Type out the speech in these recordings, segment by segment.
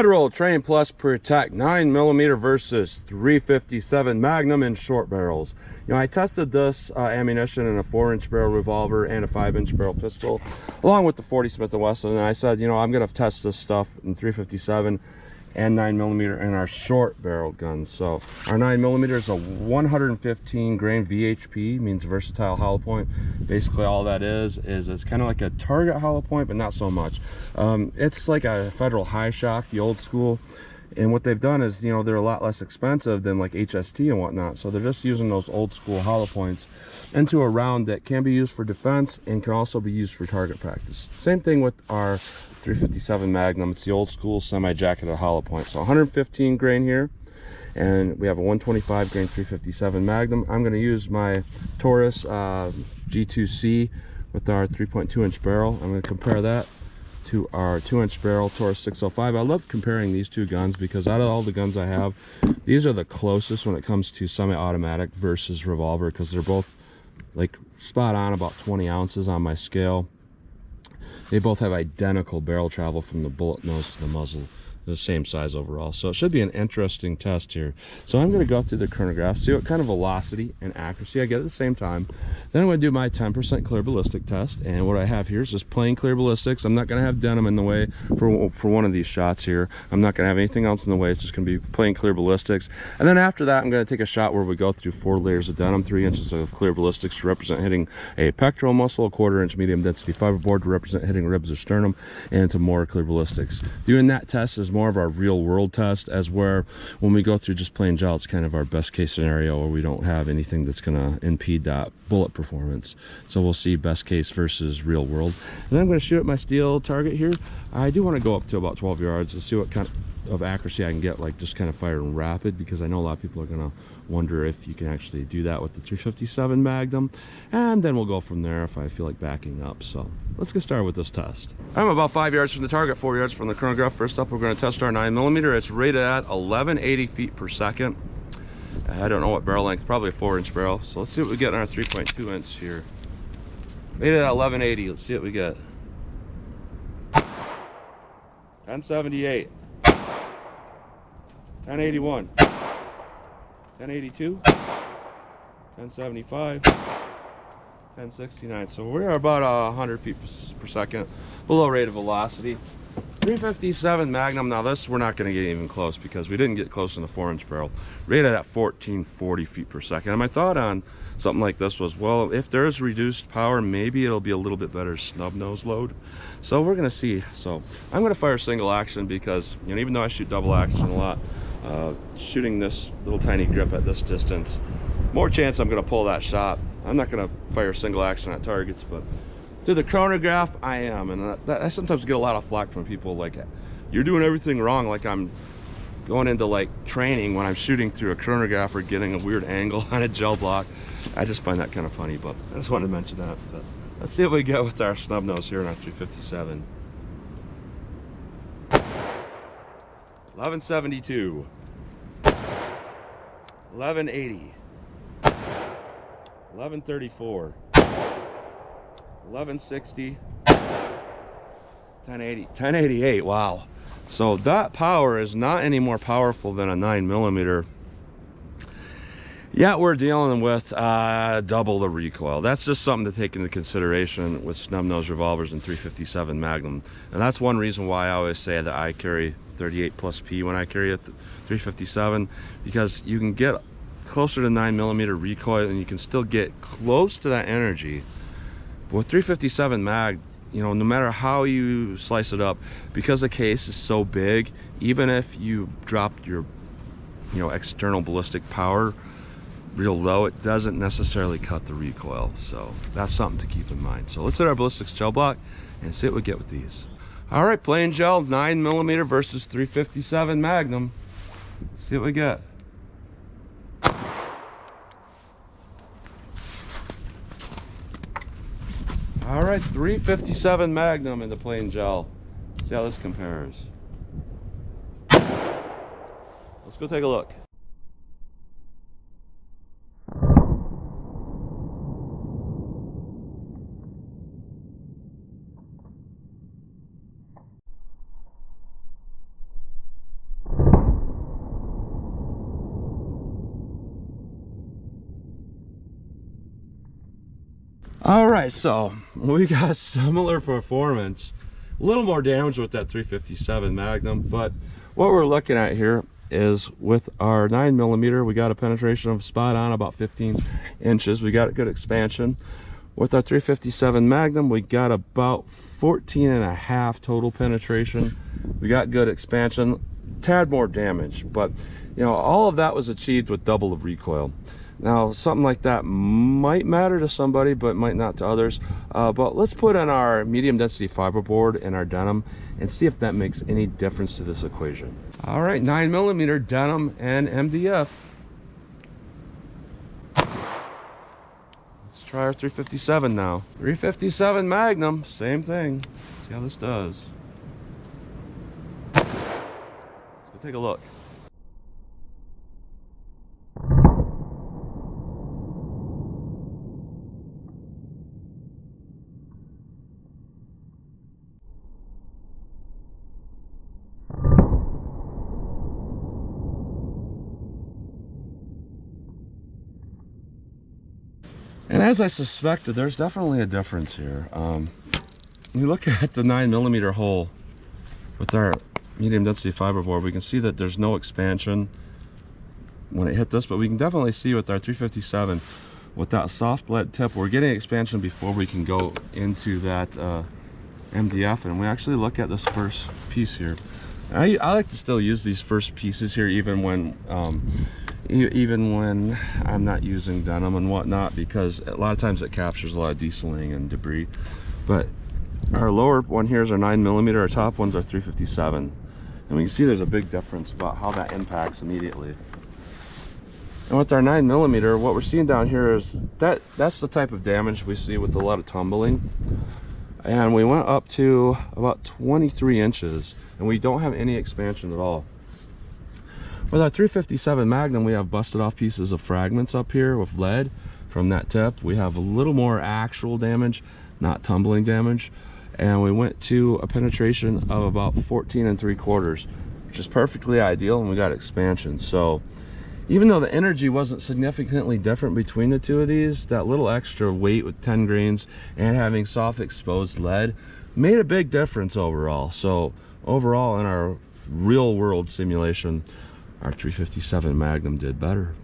Federal Train Plus Protect 9mm versus 357 Magnum in short barrels. You know, I tested this ammunition in a 4-inch barrel revolver and a 5-inch barrel pistol, along with the 40 Smith & Wesson, and I said, you know, I'm going to test this stuff in 357 and 9mm in our short barreled guns. So our 9mm is a 115 grain VHP, means versatile hollow point. Basically all that is it's kind of like a target hollow point, but not so much. It's like a Federal high shock, the old school, and what they've done is, you know, they're a lot less expensive than like HST and whatnot, so they're just using those old school hollow points into a round that can be used for defense and can also be used for target practice. Same thing with our 357 Magnum. It's the old school semi-jacketed hollow point. So 115 grain here, and we have a 125 grain 357 Magnum. I'm going to use my Taurus G2C with our 3.2-inch barrel. I'm going to compare that to our 2-inch barrel Taurus 605. I love comparing these two guns because out of all the guns I have, these are the closest when it comes to semi-automatic versus revolver, because they're both like spot on, about 20 ounces on my scale. They both have identical barrel travel from the bullet nose to the muzzle, the same size overall. So it should be an interesting test here. So I'm going to go through the chronograph, see what kind of velocity and accuracy I get at the same time. Then I'm going to do my 10% clear ballistic test. And what I have here is just plain clear ballistics. I'm not going to have denim in the way for one of these shots here. I'm not going to have anything else in the way. It's just going to be plain clear ballistics. And then after that, I'm going to take a shot where we go through 4 layers of denim, 3 inches of clear ballistics to represent hitting a pectoral muscle, a 1/4 inch medium density fiberboard to represent hitting ribs or sternum, and some more clear ballistics. Doing that test is more of our real world test, as where when we go through just plain gel, it's kind of our best case scenario where we don't have anything that's going to impede that bullet performance. So we'll see best case versus real world. And then I'm going to shoot at my steel target here. I do want to go up to about 12 yards to see what kind of accuracy I can get, like just kind of firing rapid, because I know a lot of people are going to wonder if you can actually do that with the 357 Magnum, and then we'll go from there if I feel like backing up. So let's get started with this test. I'm about 5 yards from the target, 4 yards from the chronograph. First up, we're going to test our 9mm. It's rated at 1180 feet per second. I don't know what barrel length, probably a 4-inch barrel. So let's see what we get in our 3.2 inch here. Rated at 1180. Let's see what we get. 1078, 1081, 1082, 1075, 1069. So we're about 100 feet per second below rate of velocity. 357 Magnum. Now this, we're not going to get even close because we didn't get close in the 4-inch barrel. Rated at 1440 feet per second. And my thought on something like this was, well, if there's reduced power, maybe it'll be a little bit better snub nose load. So we're going to see. So I'm going to fire single action because, you know, even though I shoot double action a lot, shooting this little tiny grip at this distance, more chance I'm going to pull that shot. I'm not going to fire single action at targets, but through the chronograph I am, and I sometimes get a lot of flack from people like, you're doing everything wrong, like I'm going into like training when I'm shooting through a chronograph or getting a weird angle on a gel block. I just find that kind of funny, but I just wanted to mention that. But let's see what we get with our snub nose here in our 357. 1172, 1180, 1134, 1160, 1080, 1088. Wow. So that power is not any more powerful than a 9mm. Yeah, we're dealing with double the recoil. That's just something to take into consideration with snub nose revolvers and 357 Magnum. And that's one reason why I always say that I carry 38 plus P when I carry a 357, because you can get closer to 9mm recoil and you can still get close to that energy. But with 357 Mag, you know, no matter how you slice it up, because the case is so big, even if you drop your, you know, external ballistic power real low, it doesn't necessarily cut the recoil. So that's something to keep in mind. So let's hit our ballistics gel block and see what we get with these. All right, plain gel 9mm versus 357 Magnum. Let's see what we get. All right, 357 Magnum in the plain gel. See how this compares. Let's go take a look. All right, so we got similar performance, a little more damage with that 357 Magnum, but what we're looking at here is with our 9mm, we got a penetration of spot on about 15 inches. We got a good expansion. With our 357 Magnum, we got about 14.5 total penetration. We got good expansion, tad more damage, but you know, all of that was achieved with double of recoil. Now, something like that might matter to somebody, but might not to others. But let's put in our medium density fiberboard and our denim and see if that makes any difference to this equation. All right, 9mm denim and MDF. Let's try our 357 now. 357 Magnum, same thing. See how this does. Let's go take a look. And as I suspected, there's definitely a difference here. You look at the 9mm hole with our medium density fiberboard, we can see that there's no expansion when it hit this, but we can definitely see with our 357, with that soft lead tip, we're getting expansion before we can go into that MDF. And we actually look at this first piece here. I like to still use these first pieces here, even when I'm not using denim and whatnot, because a lot of times it captures a lot of dieseling and debris. But our lower one here is our 9mm, our top one's our 357, and we can see there's a big difference about how that impacts immediately. And with our 9mm, what we're seeing down here is that's the type of damage we see with a lot of tumbling. And we went up to about 23 inches, and we don't have any expansion at all. With our 357 Magnum, we have busted off pieces of fragments up here with lead from that tip. We have a little more actual damage, not tumbling damage. And we went to a penetration of about 14 3/4, which is perfectly ideal, and we got expansion. So even though the energy wasn't significantly different between the two of these, that little extra weight with 10 grains and having soft exposed lead made a big difference overall. So overall, in our real world simulation, our 357 Magnum did better.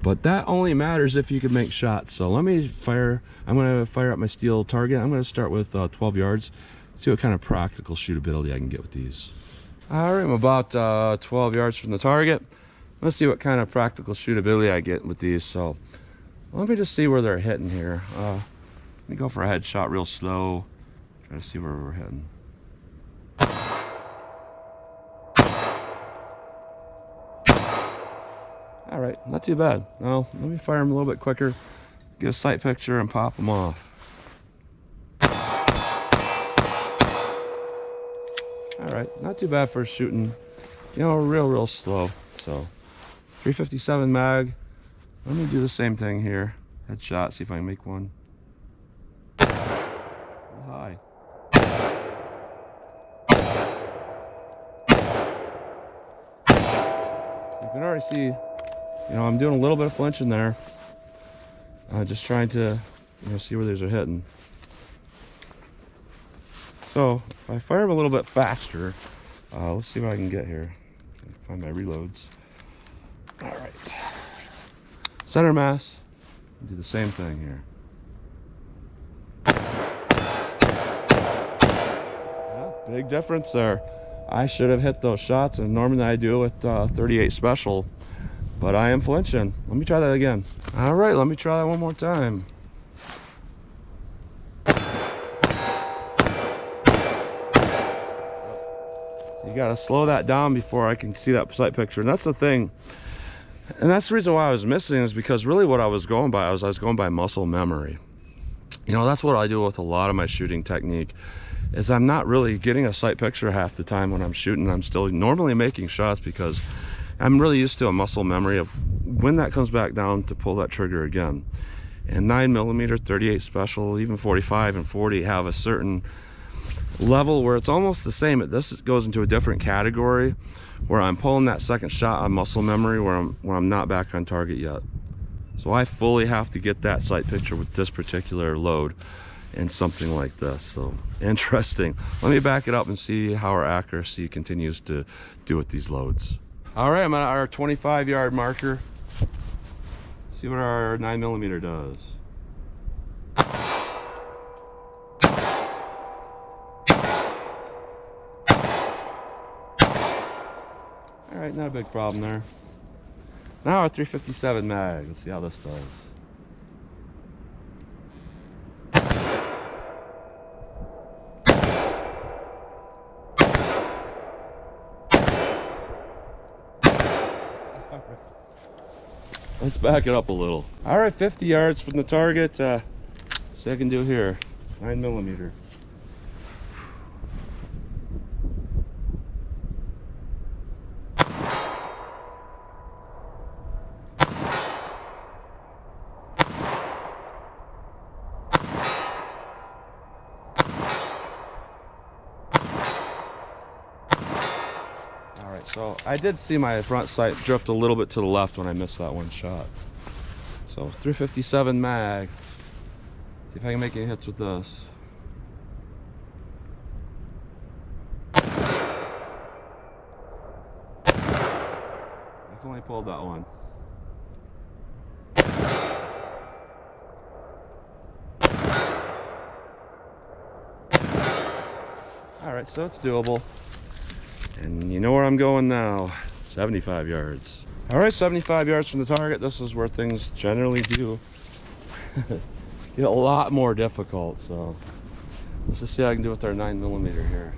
But that only matters if you can make shots. So let me fire, I'm gonna fire up my steel target. I'm gonna start with 12 yards, see what kind of practical shootability I can get with these. All right, I'm about 12 yards from the target. Let's see what kind of practical shootability I get with these. So let me just see where they're hitting here. Let me go for a headshot real slow. Try to see where we're hitting. All right, not too bad. Now, let me fire them a little bit quicker, get a sight picture and pop them off. All right, not too bad for shooting, you know, real slow. So 357 mag. Let me do the same thing here. Headshot, see if I can make one. High. You can already see, you know, I'm doing a little bit of flinching there. Just trying to, you know, see where these are hitting. So if I fire them a little bit faster, let's see what I can get here. Find my reloads. All right, center mass, do the same thing here. Yeah, big difference there. I should have hit those shots, and normally I do with 38 special, but I am flinching. Let me try that again. All right, let me try that one more time. You gotta slow that down before I can see that sight picture, and that's the thing. And that's the reason why I was missing, is because really what I was going by, I was going by muscle memory. You know, that's what I do with a lot of my shooting technique, is I'm not really getting a sight picture half the time when I'm shooting. I'm still normally making shots because I'm really used to a muscle memory of when that comes back down to pull that trigger again. And 9mm, 38 special, even 45 and 40 have a certain level where it's almost the same. This goes into a different category where I'm pulling that second shot on muscle memory where I'm not back on target yet. So I fully have to get that sight picture with this particular load and something like this. So interesting. Let me back it up and see how our accuracy continues to do with these loads. All right, I'm at our 25-yard marker. See what our 9mm does. All right, not a big problem there. Now our 357 mag. Let's see how this does. Let's back it up a little. All right, 50 yards from the target. See what I can do here. 9mm. So I did see my front sight drift a little bit to the left when I missed that one shot. So 357 mag. See if I can make any hits with this. Definitely pulled that one. All right, so it's doable. And you know where I'm going now, 75 yards. All right, 75 yards from the target. This is where things generally do get a lot more difficult. So let's just see how I can do with our 9mm here.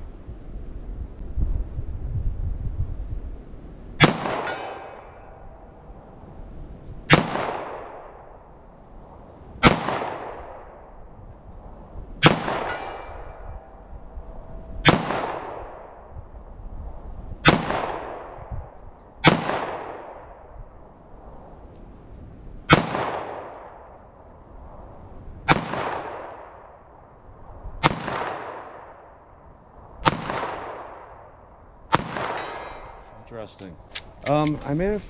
Interesting. I made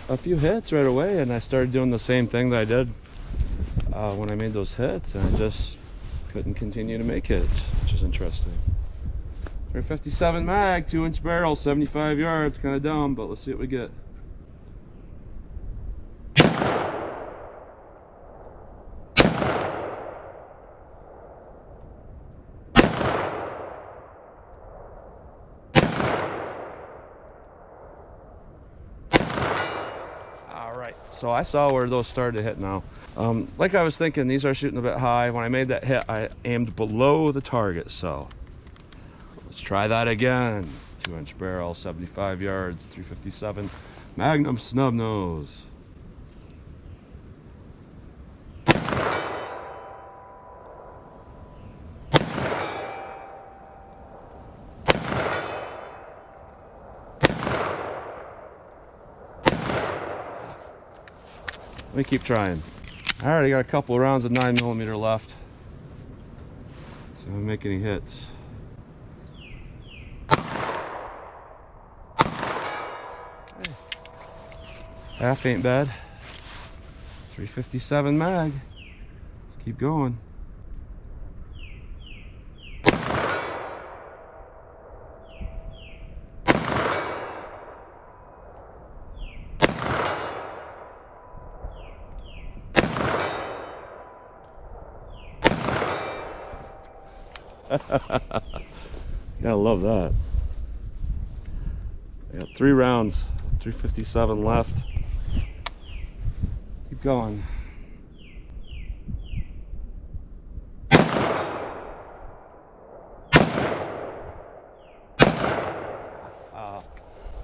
a few hits right away, and I started doing the same thing that I did when I made those hits, and I just couldn't continue to make hits, which is interesting. 357 mag, 2-inch barrel, 75 yards, kind of dumb, but let's see what we get. So I saw where those started to hit now. Like I was thinking, these are shooting a bit high. When I made that hit, I aimed below the target, so let's try that again. 2-inch barrel, 75 yards, 357 Magnum snub nose. Let me keep trying. I already got a couple of rounds of 9mm left. So I'm make any hits. Hey. Half ain't bad. 357 mag. Let's keep going. Gotta love that. I got 3 rounds, 357 left. Keep going.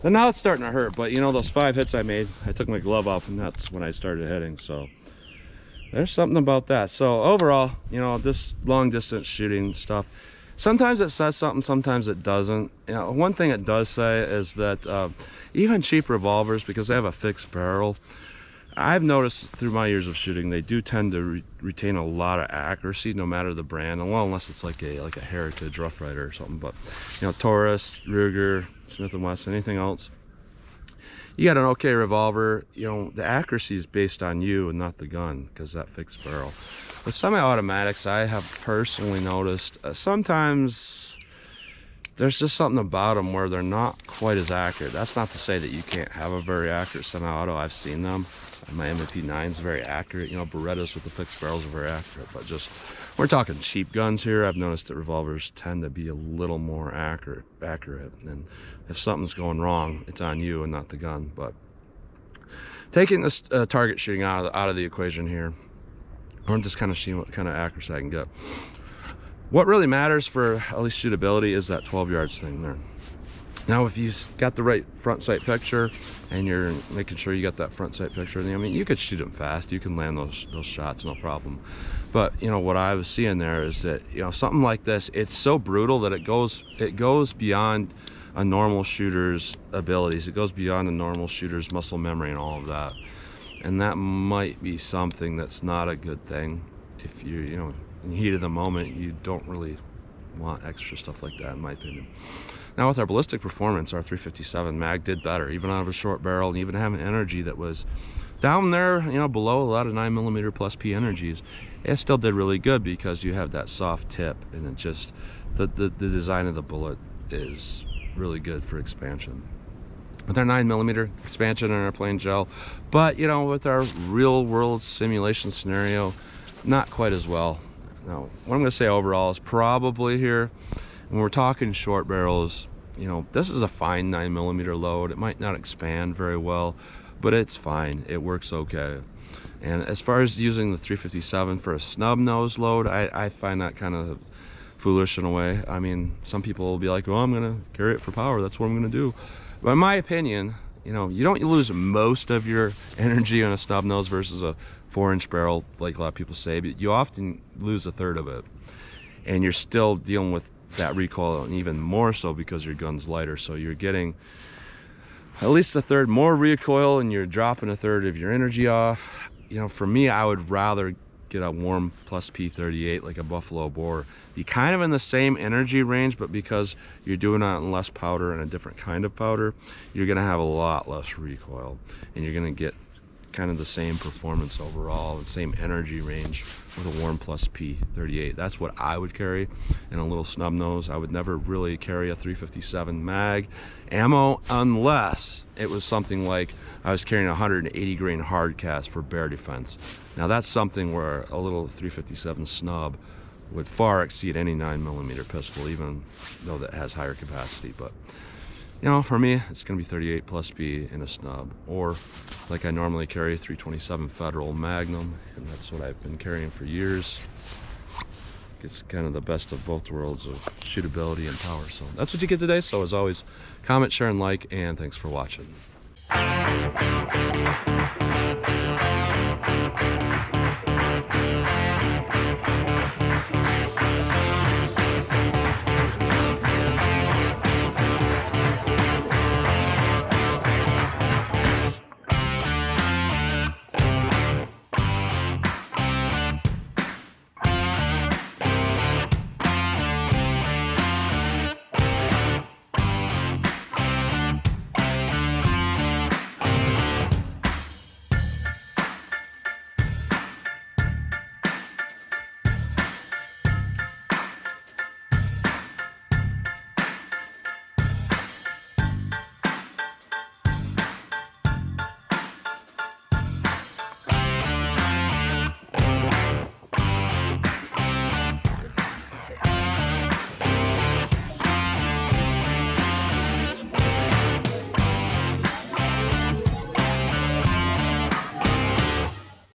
So now it's starting to hurt, but you know, those 5 hits I made, I took my glove off and that's when I started hitting, so there's something about that. So overall, you know, this long distance shooting stuff, sometimes it says something, sometimes it doesn't. You know, one thing it does say is that even cheap revolvers, because they have a fixed barrel, I've noticed through my years of shooting, they do tend to retain a lot of accuracy, no matter the brand. And well, unless it's like a Heritage Rough Rider or something. But you know, Taurus, Ruger, Smith & Wesson, anything else, you got an okay revolver, you know, the accuracy is based on you and not the gun, because that fixed barrel. With semi-automatics, I have personally noticed sometimes there's just something about them where they're not quite as accurate. That's not to say that you can't have a very accurate semi-auto. I've seen them. My MP9 is very accurate. You know, Berettas with the fixed barrels are very accurate, but just, we're talking cheap guns here. I've noticed that revolvers tend to be a little more accurate. And if something's going wrong, it's on you and not the gun. But taking this target shooting out of the equation here, I'm just kind of seeing what kind of accuracy I can get. What really matters for at least shootability is that 12 yards thing there. Now, if you got the right front sight picture and you're making sure you got that front sight picture, I mean, you could shoot them fast. You can land those shots, no problem. But, you know, what I was seeing there is that, you know, something like this, it's so brutal that it goes beyond a normal shooter's abilities. It goes beyond a normal shooter's muscle memory and all of that. And that might be something that's not a good thing. If you know, in the heat of the moment, you don't really want extra stuff like that, in my opinion. Now, with our ballistic performance, our 357 mag did better, even out of a short barrel, and even having energy that was down there, you know, below a lot of 9mm plus P energies. It still did really good because you have that soft tip, and it just, the design of the bullet is really good for expansion. With our 9mm expansion and our plain gel, but, you know, with our real world simulation scenario, not quite as well. Now, what I'm going to say overall is probably here, when we're talking short barrels, you know, this is a fine 9mm load. It might not expand very well, but it's fine. It works okay. And as far as using the 357 for a snub nose load, I find that kind of foolish in a way. I mean, some people will be like, oh, I'm going to carry it for power. That's what I'm going to do. But in my opinion, you know, you don't lose most of your energy on a snub nose versus a 4-inch barrel, like a lot of people say, but you often lose a third of it. And you're still dealing with that recoil, and even more so because your gun's lighter. So you're getting at least a third more recoil, and you're dropping a third of your energy off. You know, for me, I would rather get a warm plus P38 like a Buffalo Bore, be kind of in the same energy range, but because you're doing it on less powder and a different kind of powder, you're going to have a lot less recoil, and you're going to get kind of the same performance overall, the same energy range with a warm plus P38. That's what I would carry in a little snub nose. I would never really carry a 357 mag ammo unless it was something like I was carrying a 180 grain hard cast for bear defense. Now that's something where a little 357 snub would far exceed any 9mm pistol, even though that has higher capacity. But you know, for me, it's going to be 38 plus B in a snub, or like I normally carry, 327 Federal Magnum, and that's what I've been carrying for years. It's kind of the best of both worlds of shootability and power. So that's what you get today. So as always, comment, share, and like, and thanks for watching.